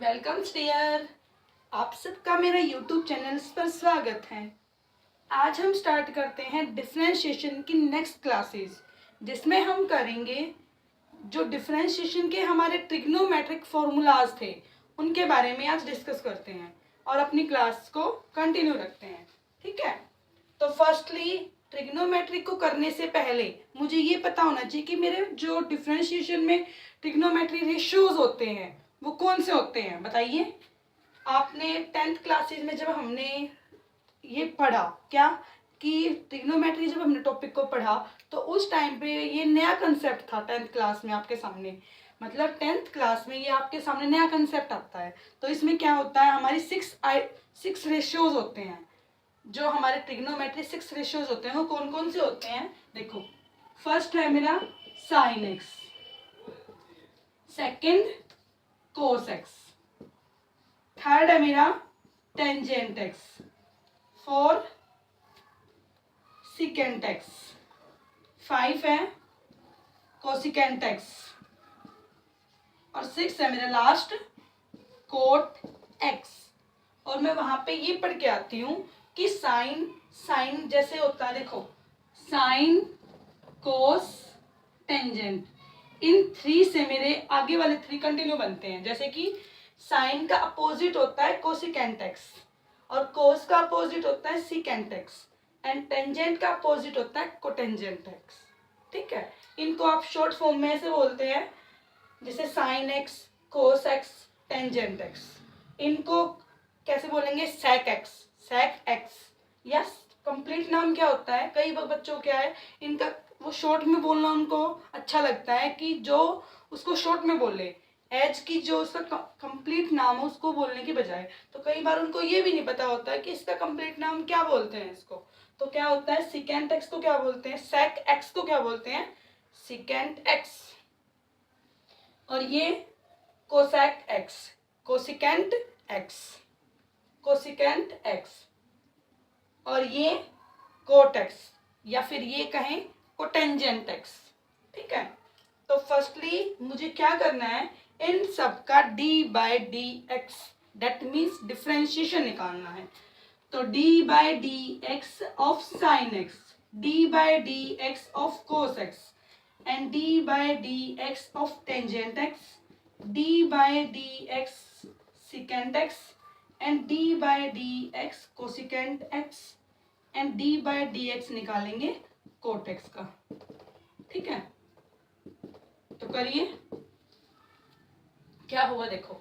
Welcome dear. आप सबका मेरा यूट्यूब चैनल पर स्वागत है। आज हम स्टार्ट करते हैं डिफरेंशिएशन की नेक्स्ट क्लासेस, जिसमें हम करेंगे जो डिफरेंशिएशन के हमारे ट्रिग्नोमेट्रिक फॉर्मूलाज थे उनके बारे में आज डिस्कस करते हैं और अपनी क्लास को कंटिन्यू रखते हैं। ठीक है, तो फर्स्टली ट्रिग्नोमेट्रिक को करने से पहले मुझे ये पता होना चाहिए कि मेरे जो डिफरेंशिएशन में ट्रिग्नोमेट्री रेशियोज होते हैं वो कौन से होते हैं। बताइए, आपने 10th क्लासेज में जब हमने ये पढ़ा क्या कि ट्रिग्नोमेट्री, जब हमने टॉपिक को पढ़ा तो उस टाइम पे ये नया कंसेप्ट था 10th क्लास में आपके सामने। मतलब 10th क्लास में ये आपके सामने नया कंसेप्ट आता है। तो इसमें क्या होता है, हमारी सिक्स रेशियोज होते हैं। जो हमारे ट्रिग्नोमेट्री 6 रेशियोज होते हैं वो कौन कौन से होते हैं। देखो, फर्स्ट है मेरा sine x, second cos x, third है मेरा tangent x, four secant x, five है कोसिकेंट एक्स और सिक्स है मेरा लास्ट कोट एक्स। और मैं वहां पे ये पढ़ के आती हूँ कि साइन जैसे होता है, देखो sine cos tangent, in three से मेरे आगे वाले थ्री कंटिन्यू बनते हैं। जैसे कि साइन का अपोजिट होता है कोसिकेंट एक्स और कोस का अपोजिट होता है सिकेंट एक्स एंड टेंजेंट का अपोजिट होता है कोटेंजेंट एक्स। ठीक है, इनको आप शॉर्ट फॉर्म में ऐसे बोलते हैं जैसे sine x, cos x, tangent x. इनको कैसे बोलेंगे, सेक एक्स या कंप्लीट नाम क्या होता है। कई बच्चों क्या है, इनका वो शॉर्ट में बोलना उनको अच्छा लगता है कि जो उसको शॉर्ट में बोले, एज की जो उसका कंप्लीट नाम है उसको बोलने की बजाय। तो कई बार उनको ये भी नहीं पता होता है कि इसका कंप्लीट नाम क्या बोलते हैं इसको। तो क्या होता है, सिकेंट एक्स को क्या बोलते हैं, सेक एक्स को क्या बोलते हैं, सिकेंट एक्स। और ये cosec x, cosecant x, cosecant x. और ये कोट एक्स या फिर ये कहें कोटेंजेंट एक्स। ठीक है, तो फर्स्टली मुझे क्या करना है, इन सब का D by D x that means differentiation निकालना है। तो D by D x of sine x, D by D x of cos x and D by D x of tangent x, D by D x secant x and D by D x cosecant x and D by D x निकालेंगे cot x का। ठीक है, तो करिए क्या होगा। देखो,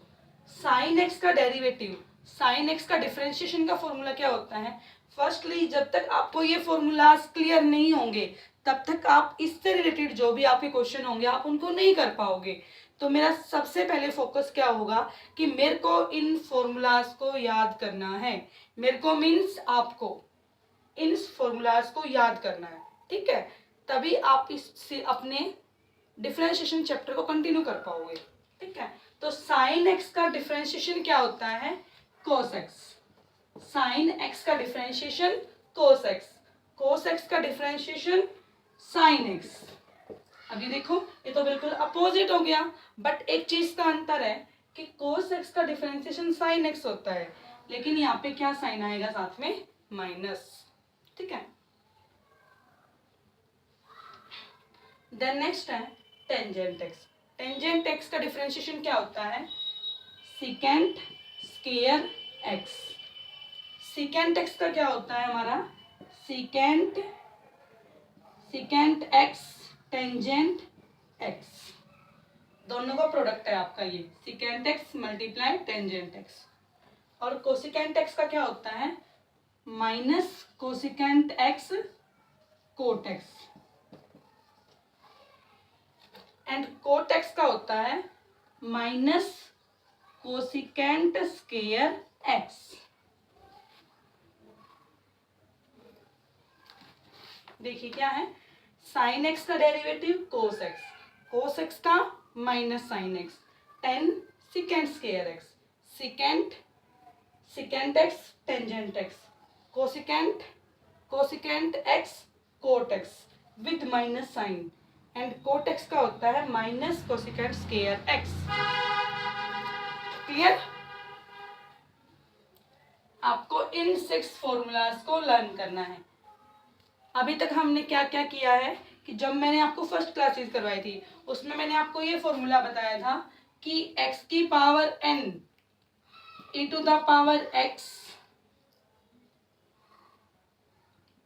sign x का डेरिवेटिव, साइन एक्स का डिफरेंशिएशन का फॉर्मूला क्या होता है। फर्स्टली जब तक आपको ये फॉर्मूलाज क्लियर नहीं होंगे तब तक आप इससे रिलेटेड जो भी आपके क्वेश्चन होंगे आप उनको नहीं कर पाओगे। तो मेरा सबसे पहले फोकस क्या होगा कि मेरे को इन फॉर्मूलाज को याद करना है। मेरे को मीन्स आपको इन फॉर्मूलाज को याद करना है। ठीक है, तभी आप इससे अपने डिफरेंशिएशन चैप्टर को कंटिन्यू कर पाओगे। ठीक है, तो साइन एक्स का डिफरेंशिएशन क्या होता है, कोस एक्स। साइन एक्स का डिफरेंशिएशन कोस एक्स, कोस एक्स का डिफरेंशिएशन साइन एक्स। अभी देखो ये तो बिल्कुल अपोजिट हो गया, बट एक चीज का अंतर है कि कोस एक्स का डिफरेंशिएशन साइन एक्स होता है, लेकिन यहाँ पे क्या साइन आएगा साथ में, माइनस। ठीक है, देन नेक्स्ट है टेंजेंट एक्स। टेंजेंट एक्स का डिफरेंशिएशन क्या होता है, secant square x. Secant x का क्या होता है हमारा, सिकेंट एक्स टेंजेंट एक्स, दोनों का प्रोडक्ट है आपका ये secant X multiply tangent X. और कोसिकेंट एक्स का क्या होता है, minus cosecant x cot X and cot x का होता है माइनस कोसिकेंट स्क्वायर एक्स। देखिए क्या है, साइन एक्स का derivative cos x, cos x का minus sine x, tan secant square x, secant x tangent x, cosecant x cot x with minus sine and cot x का होता है minus cosecant square x. Clear? आपको इन 6 formulas को learn करना है। अभी तक हमने क्या क्या किया है कि जब मैंने आपको फर्स्ट क्लासेस करवाई थी उसमें मैंने आपको ये फॉर्मूला बताया था कि x की power n e to the power x,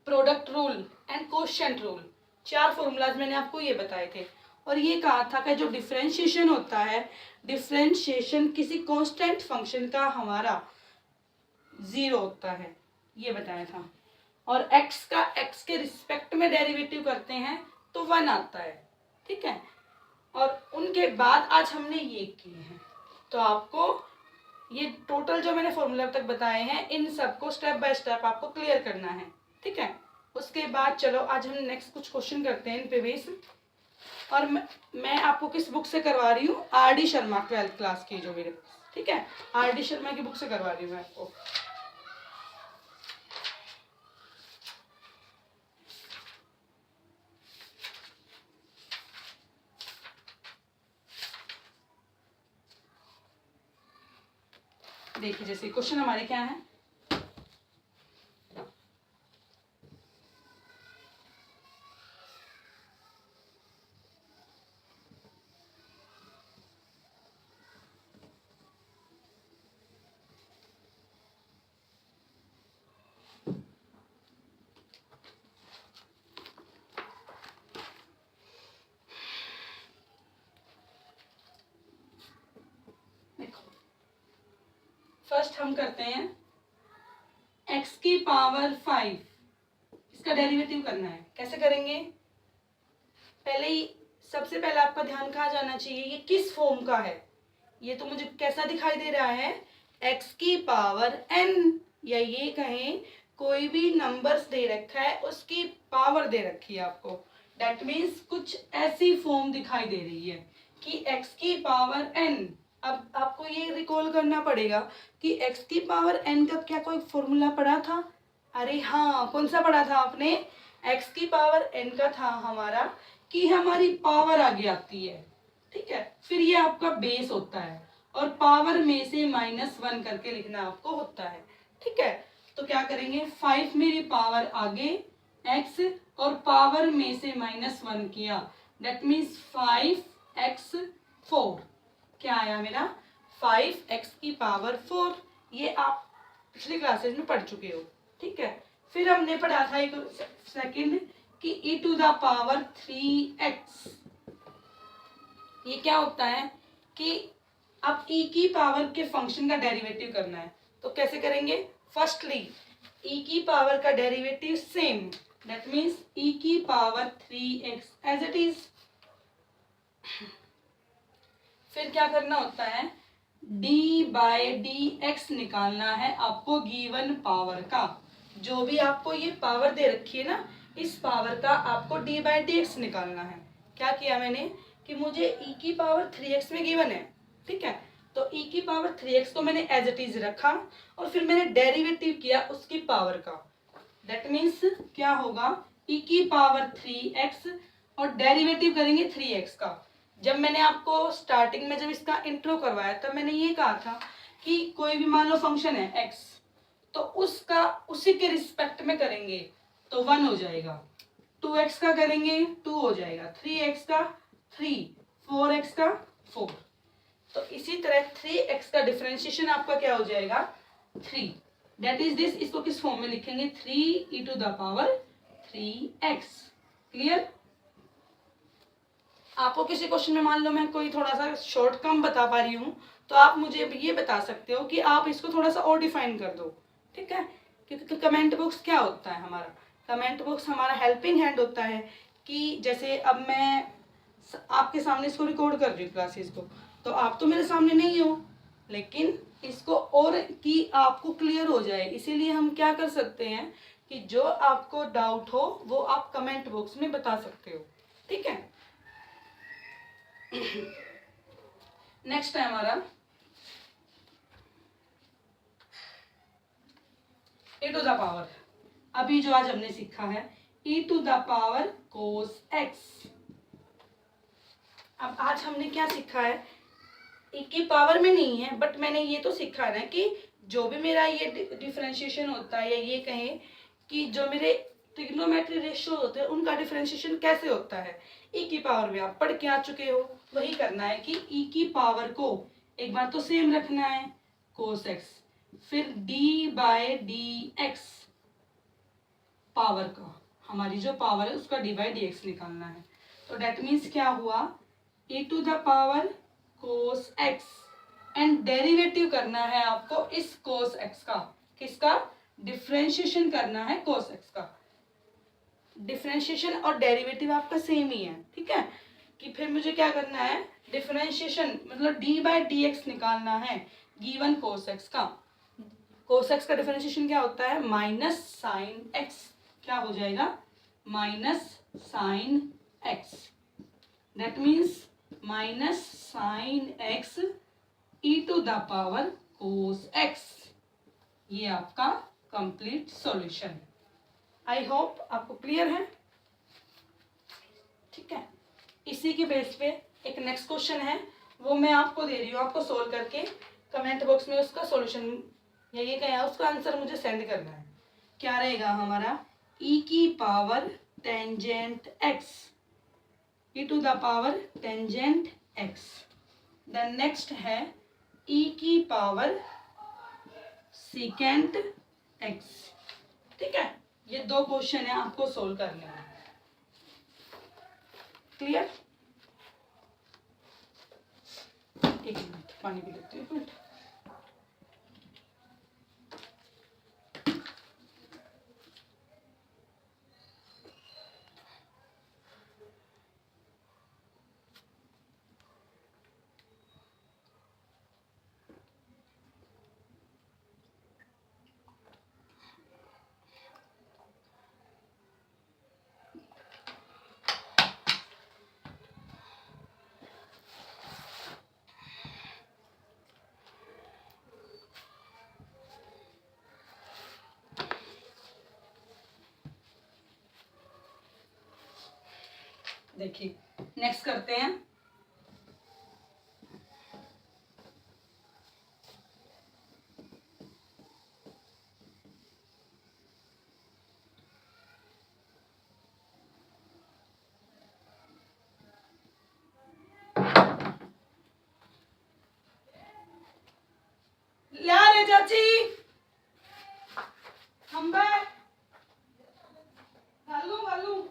product rule and quotient rule, 4 formulas मैंने आपको ये बताए थे। और ये कहा था कि जो डिफरेंशिएशन होता है, डिफरेंशिएशन किसी कांस्टेंट फंक्शन का हमारा 0 होता है, ये बताया था। और x का x के रिस्पेक्ट में डेरिवेटिव करते हैं तो 1 आता है, ठीक है। और उनके बाद आज हमने ये किए हैं। तो आपको ये टोटल जो मैंने फॉर्मूला तक बताए हैं इन सबको स्टेप बाय स्टेप आपको क्लियर करना है, ठीक है। उसके बाद चलो आज हम नेक्स्ट कुछ क्वेश्चन करते हैं इन पे बेस। और मैं आपको किस बुक से करवा रही हूँ, RD शर्मा 12th क्लास की जो मेरे, ठीक है, RD शर्मा की बुक से करवा रही हूँ मैं आपको। देखिए जैसे क्वेश्चन हमारे क्या है, फर्स्ट हम करते हैं x की पावर 5, इसका डेरिवेटिव करना है। कैसे करेंगे, पहले ही सबसे पहले आपका ध्यान कहाँ जाना चाहिए, ये किस फॉर्म का है। ये तो मुझे कैसा दिखाई दे रहा है, x की पावर n, या ये कहें कोई भी नंबर्स दे रखा है उसकी पावर दे रखी है आपको। दैट मीन्स कुछ ऐसी फॉर्म दिखाई दे रही है कि x की पावर n। अब आपको ये रिकॉल करना पड़ेगा कि x की पावर n का क्या कोई फॉर्मूला पढ़ा था। अरे हाँ, कौन सा पढ़ा था आपने, x की पावर n का था हमारा कि हमारी पावर आगे आती है, ठीक है। फिर ये आपका बेस होता है और पावर में से -1 करके लिखना आपको होता है, ठीक है। तो क्या करेंगे, 5 मेरी पावर आगे x और पावर में से -1 किया, दैट मीन्स 5x4। क्या आया मेरा, 5x की पावर 4। ये आप पिछली क्लासेस में पढ़ चुके हो, ठीक है। फिर हमने पढ़ा था एक सेकंड कि e to the power 3x। ये क्या होता है कि अब e की पावर के फंक्शन का डेरिवेटिव करना है। तो कैसे करेंगे, फर्स्टली e की पावर का derivative same, that means e की power 3x as it is. फिर क्या करना होता है, d/dx निकालना है आपको गिवन पावर का। जो भी आपको ये पावर दे रखी है ना, इस पावर का आपको d/dx निकालना है। क्या किया मैंने कि मुझे e की पावर 3x में गिवन है, ठीक है। तो e की पावर 3x को मैंने एज इट इज रखा और फिर मैंने डेरिवेटिव किया उसकी पावर का। दैट मीन्स क्या होगा, e की पावर 3x और डेरिवेटिव करेंगे 3x का। जब मैंने आपको स्टार्टिंग में जब इसका इंट्रो करवाया तब मैंने ये कहा था कि कोई भी मान लो फंक्शन है x, तो उसका उसी के रिस्पेक्ट में करेंगे तो 1 हो जाएगा, 2x का करेंगे 2 हो जाएगा, 3x का 3, 4x का 4। तो इसी तरह 3x का डिफरेंशिएशन आपका क्या हो जाएगा, 3। दैट इज दिस, इसको किस फॉर्म में लिखेंगे, 3 e to the power 3x। Clear? आपको किसी क्वेश्चन में मान लो मैं कोई थोड़ा सा शॉर्ट कम बता पा रही हूँ तो आप मुझे ये बता सकते हो कि आप इसको थोड़ा सा और डिफाइन कर दो, ठीक है। क्योंकि कमेंट बॉक्स क्या होता है हमारा, कमेंट बॉक्स हमारा हेल्पिंग हैंड होता है कि जैसे अब मैं आपके सामने इसको रिकॉर्ड कर रही हूँ क्लासेस को, तो आप तो मेरे सामने नहीं हो, लेकिन इसको और कि आपको क्लियर हो जाए इसीलिए हम क्या कर सकते हैं कि जो आपको डाउट हो वो आप कमेंट बॉक्स में बता सकते हो, ठीक है। नेक्स्ट है हमारा e टू द पावर। अभी जो आज हमने सीखा है e to the power cos x। अब आज हमने क्या सीखा है, e की पावर में नहीं है, बट मैंने ये तो सीखा ना कि जो भी मेरा ये डिफरेंशिएशन होता है, या ये कहें कि जो मेरे ट्रिग्नोमेट्री रेशियो होते हैं उनका डिफरेंशिएशन कैसे होता है, e की पावर में आप पढ़ के आ चुके हो। वही करना है कि e की पावर को एक बार तो सेम रखना है cos x, फिर d by D X power का, हमारी जो पावर है उसका d बाय डी एक्स निकालना है। तो डेट मीन्स क्या हुआ, e to the power cos x, and derivative करना है आपको इस cos x का, किसका, डिफरेंशिएशन करना है cos x का। डिफरेंशिएशन और डेरिवेटिव आपका सेम ही है, ठीक है। कि फिर मुझे क्या करना है, डिफरेंशिएशन मतलब d बाय डी एक्स निकालना है गिवन cos x का। cos x का डिफरेंशिएशन क्या होता है, माइनस साइन x, क्या हो जाएगा, minus sine x, that means minus sine x e to the power cos x। ये आपका कंप्लीट सॉल्यूशन। आई होप आपको क्लियर है, ठीक है। इसी के बेस पे एक नेक्स्ट क्वेश्चन है, वो मैं आपको दे रही हूँ, आपको सोल्व करके कमेंट बॉक्स में उसका सॉल्यूशन या ये क्या है उसका आंसर मुझे सेंड करना है। क्या रहेगा हमारा, e की power tangent x, e to the power tangent x। Then next है e की पावर सेकेंड x, ठीक है। ये दो क्वेश्चन है आपको सोल्व करने हैं, क्लियर। एक मिनट पानी पी लेती हूँ, एक मिनट। देखिए नेक्स्ट करते हैं, ला रे चाची हम घालू घालू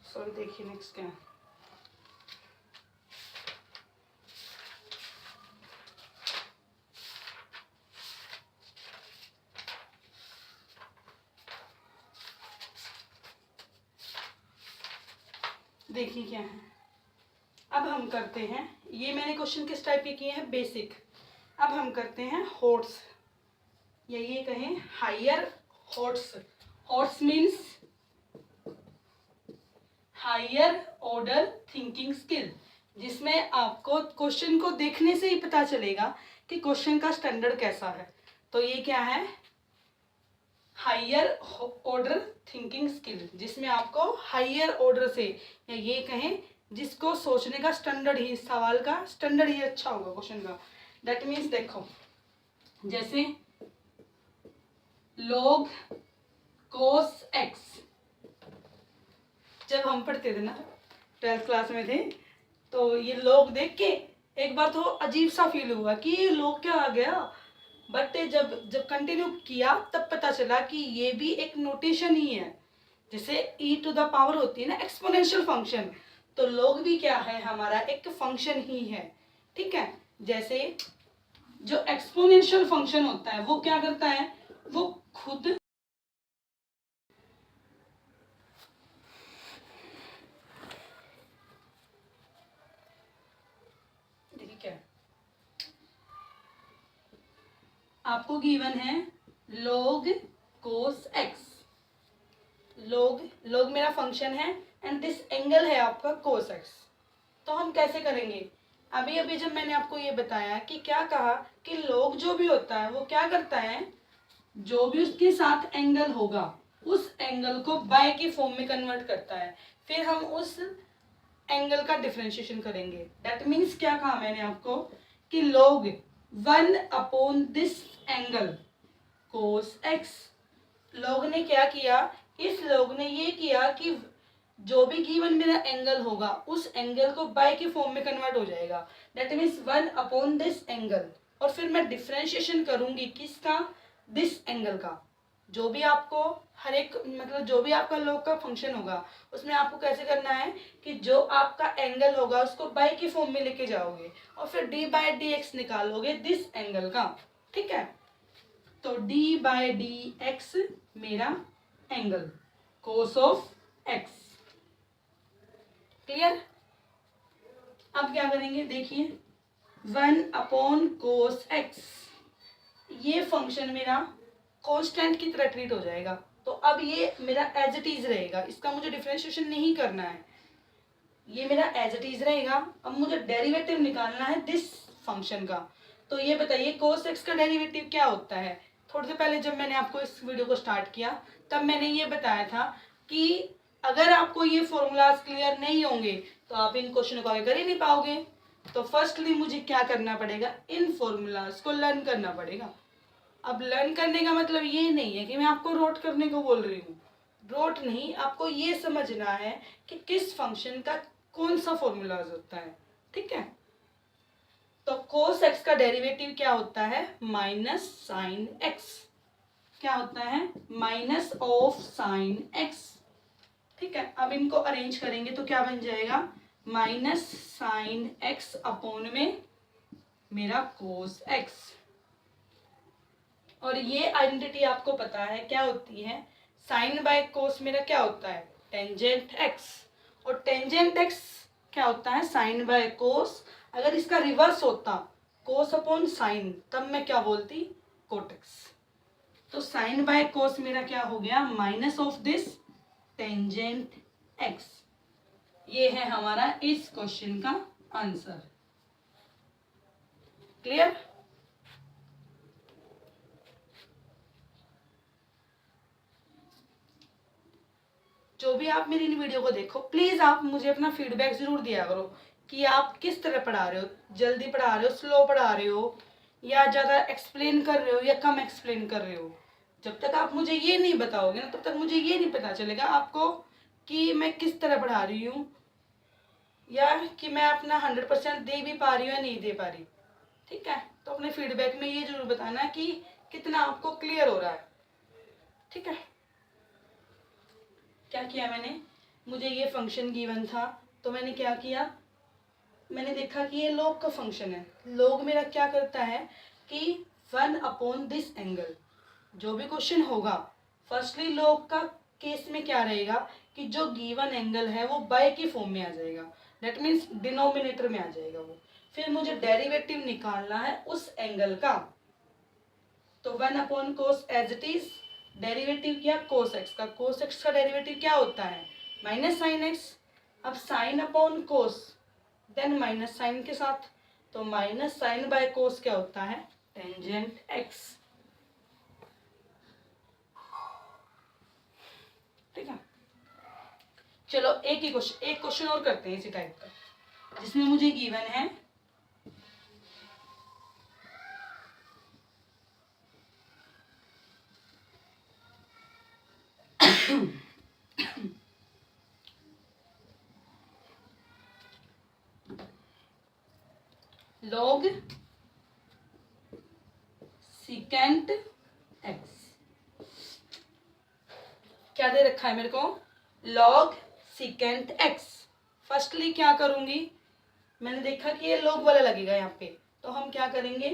सॉरी, देखिए नेक्स्ट क्या है। देखिए क्या है। अब हम करते हैं, ये मैंने क्वेश्चन किस टाइप के किए हैं, बेसिक। अब हम करते हैं हॉट्स, या ये कहें higher HOTS. HOTS means higher order thinking skill, जिसमें आपको क्वेश्चन को देखने से ही पता चलेगा कि क्वेश्चन का स्टैंडर्ड कैसा है। तो ये क्या है, हायर ऑर्डर थिंकिंग स्किल, जिसमें आपको हायर ऑर्डर से, या ये कहें जिसको सोचने का स्टैंडर्ड ही, सवाल का स्टैंडर्ड ही अच्छा होगा क्वेश्चन का। दैट मीन्स देखो, जैसे log cos x, जब हम पढ़ते थे ना 12th क्लास में थे, तो ये log देख के एक बार तो अजीब सा फील हुआ कि ये log क्या आ गया, बट जब जब कंटिन्यू किया तब पता चला कि ये भी एक नोटेशन ही है। जैसे e टू द पावर होती है ना एक्सपोनेंशियल फंक्शन, तो log भी क्या है, हमारा एक फंक्शन ही है। ठीक है, जैसे जो एक्सपोनेंशियल फंक्शन होता है वो क्या करता है, वो खुद देखिए क्या है, आपको गिवन है log cos x। log मेरा फंक्शन है एंड दिस एंगल है आपका cos x। तो हम कैसे करेंगे, अभी अभी जब मैंने आपको ये बताया कि क्या कहा कि log जो भी होता है वो क्या करता है, जो भी उसके साथ एंगल होगा उस एंगल को बाय के फॉर्म में कन्वर्ट करता है, फिर हम उस एंगल का डिफरेंशिएशन करेंगे। दैट मीन्स क्या कहा मैंने आपको कि log 1 upon this angle cos x। log ने क्या किया, इस log ने ये किया कि जो भी गिवन मेरा एंगल होगा उस एंगल को बाय के फॉर्म में कन्वर्ट हो जाएगा। That means 1 upon this angle, और फिर मैं डिफरेंशिएशन करूंगी किसका, दिस एंगल का। जो भी आपको हर एक मतलब जो भी आपका log का फंक्शन होगा उसमें आपको कैसे करना है कि जो आपका एंगल होगा उसको बाय के फॉर्म में लेके जाओगे और फिर d बाय डी एक्स निकालोगे दिस एंगल का। ठीक है, तो d बाय डी एक्स मेरा angle cos of x। Clear. अब क्या करेंगे, देखिए 1 अपॉन कोस x, ये फंक्शन मेरा कांस्टेंट की तरह ट्रीट हो जाएगा। तो अब ये मेरा एज इट इज रहेगा, इसका मुझे डिफरेंशिएशन नहीं करना है, ये मेरा एज इट इज रहेगा। अब मुझे डेरिवेटिव निकालना है दिस फंक्शन का। तो ये बताइए cos x का डेरिवेटिव क्या होता है। थोड़ी देर पहले जब मैंने आपको इस वीडियो को स्टार्ट किया तब मैंने ये बताया था कि अगर आपको ये फॉर्मूलाज क्लियर नहीं होंगे तो आप इन क्वेश्चन को आगे कर ही नहीं पाओगे। तो फर्स्टली मुझे क्या करना पड़ेगा, इन फॉर्मूलाज को लर्न करना पड़ेगा। अब लर्न करने का मतलब ये नहीं है कि मैं आपको रोट करने को बोल रही हूँ, रोट नहीं, आपको ये समझना है कि किस फंक्शन का कौन सा फॉर्मूलाज होता है। ठीक है, तो cos x का डेरिवेटिव क्या होता है, माइनस साइन x। क्या होता है, माइनस ऑफ साइन x। ठीक है, अब इनको अरेंज करेंगे तो क्या बन जाएगा, माइनस साइन x अपॉन में मेरा cos x। और ये आइडेंटिटी आपको पता है क्या होती है, साइन बाय कोस मेरा क्या होता है, टेंजेंट x, और टेंजेंट x क्या होता है, साइन बाय कोस। अगर इसका रिवर्स होता कोस अपॉन साइन तब मैं क्या बोलती, कोट x। तो साइन बाय कोस मेरा क्या हो गया, minus of this tangent x। ये है हमारा इस क्वेश्चन का आंसर। क्लियर। जो भी आप मेरी इन वीडियो को देखो प्लीज आप मुझे अपना फीडबैक जरूर दिया करो कि आप किस तरह पढ़ा रहे हो, जल्दी पढ़ा रहे हो, स्लो पढ़ा रहे हो, या ज़्यादा एक्सप्लेन कर रहे हो या कम एक्सप्लेन कर रहे हो। जब तक आप मुझे ये नहीं बताओगे ना तब तक मुझे ये नहीं पता चलेगा आपको कि मैं किस तरह पढ़ा रही हूँ, या कि मैं अपना 100% दे भी पा रही हूँ या नहीं दे पा रही। ठीक है, तो अपने फीडबैक में ये जरूर बताना कि कितना आपको क्लियर हो रहा है। ठीक है, क्या किया मैंने, मुझे ये फंक्शन गिवन था तो मैंने क्या किया, मैंने देखा कि ये log का फंक्शन है। log मेरा क्या करता है कि 1/दिस एंगल, जो भी क्वेश्चन होगा फर्स्टली log का केस में क्या रहेगा कि जो गिवन एंगल है वो बाय की फॉर्म में आ जाएगा, दैट मीन्स डिनोमिनेटर में आ जाएगा वो। फिर मुझे डेरिवेटिव निकालना है उस एंगल का, तो 1/cos as it is, derivative किया cos x का, cos x का डेरिवेटिव क्या होता है माइनस साइन x। अब sine upon cos, then minus sine के साथ, तो माइनस साइन बाय कोस क्या होता है टेंजेंट x। ठीक है, चलो एक क्वेश्चन और करते हैं इसी टाइप का, जिसमें मुझे गिवन है log secant x। क्या दे रखा है मेरे को, log secant x। फर्स्टली क्या करूंगी, मैंने देखा कि ये log वाला लगेगा यहाँ पे, तो हम क्या करेंगे,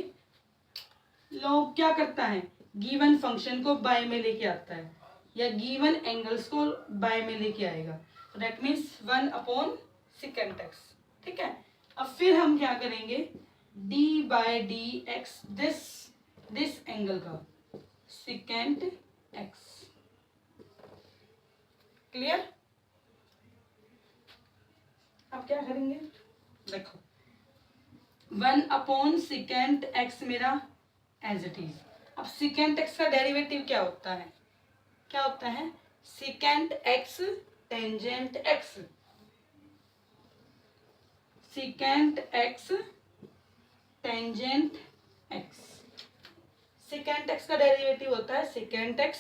log क्या करता है गिवन फंक्शन को बाय में लेके आता है, या गिवन एंगल्स को बाय में लेके आएगा, दैट मीन्स 1/secant x। ठीक है, अब फिर हम क्या करेंगे, d/dx दिस एंगल का secant x। क्लियर, अब क्या करेंगे, देखो 1/secant x मेरा एज इट इज। अब secant x का डेरिवेटिव क्या होता है, secant x tangent x, secant x tangent x। secant x का डेरिवेटिव होता है secant x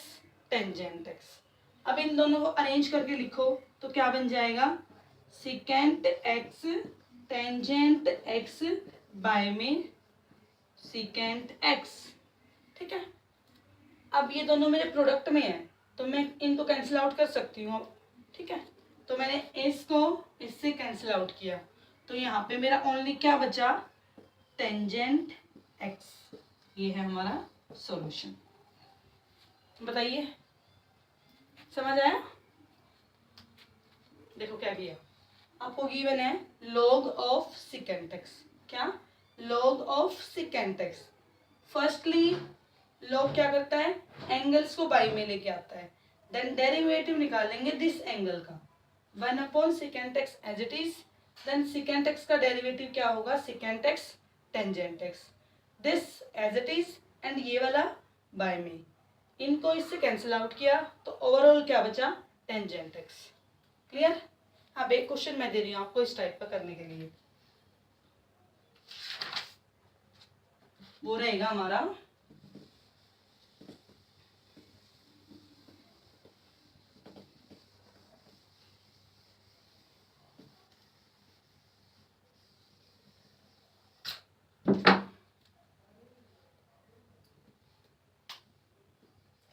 टेंजेंट x। अब इन दोनों को अरेंज करके लिखो तो क्या बन जाएगा, secant x tangent x by में secant x। ठीक है, अब ये दोनों मेरे प्रोडक्ट में है तो मैं इनको कैंसिल आउट कर सकती हूँ। ठीक है, तो मैंने इसको इससे कैंसिल आउट किया, तो यहाँ पे मेरा ओनली क्या बचा, टेंजेंट x। ये है हमारा सॉल्यूशन। बताइए समझ आया। देखो क्या किया, आपको गिवन है log ऑफ secant x। क्या, log of secant x। Firstly log क्या करता है, एंगल्स को बाई में लेके आता है, देन डेरिवेटिव निकालेंगे दिस एंगल का 1/secant x as it is, then secant x का डेरिवेटिव क्या होगा secant x tangent x, this as it is, and ये वाला बाय में, इनको इससे कैंसिल आउट किया तो ओवरऑल क्या बचा टेंजेंट x। क्लियर। अब एक क्वेश्चन मैं दे रही हूँ आपको इस टाइप का करने के लिए, वो रहेगा हमारा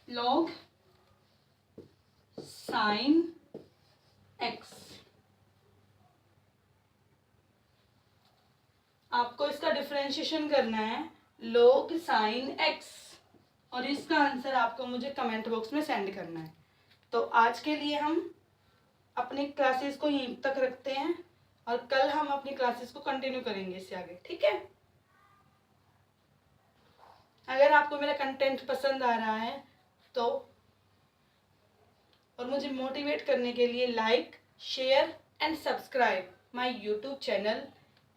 log sin x। आपको इसका डिफरेंशिएशन करना है log sin x, और इसका आंसर आपको मुझे कमेंट बॉक्स में सेंड करना है। तो आज के लिए हम अपनी क्लासेस को यहीं तक रखते हैं और कल हम अपनी क्लासेस को कंटिन्यू करेंगे इससे आगे। ठीक है, अगर आपको मेरा कंटेंट पसंद आ रहा है तो, और मुझे मोटिवेट करने के लिए like share and subscribe my YouTube channel.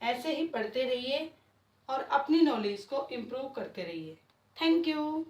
ऐसे ही पढ़ते रहिए और अपनी नॉलेज को इम्प्रूव करते रहिए। Thank you.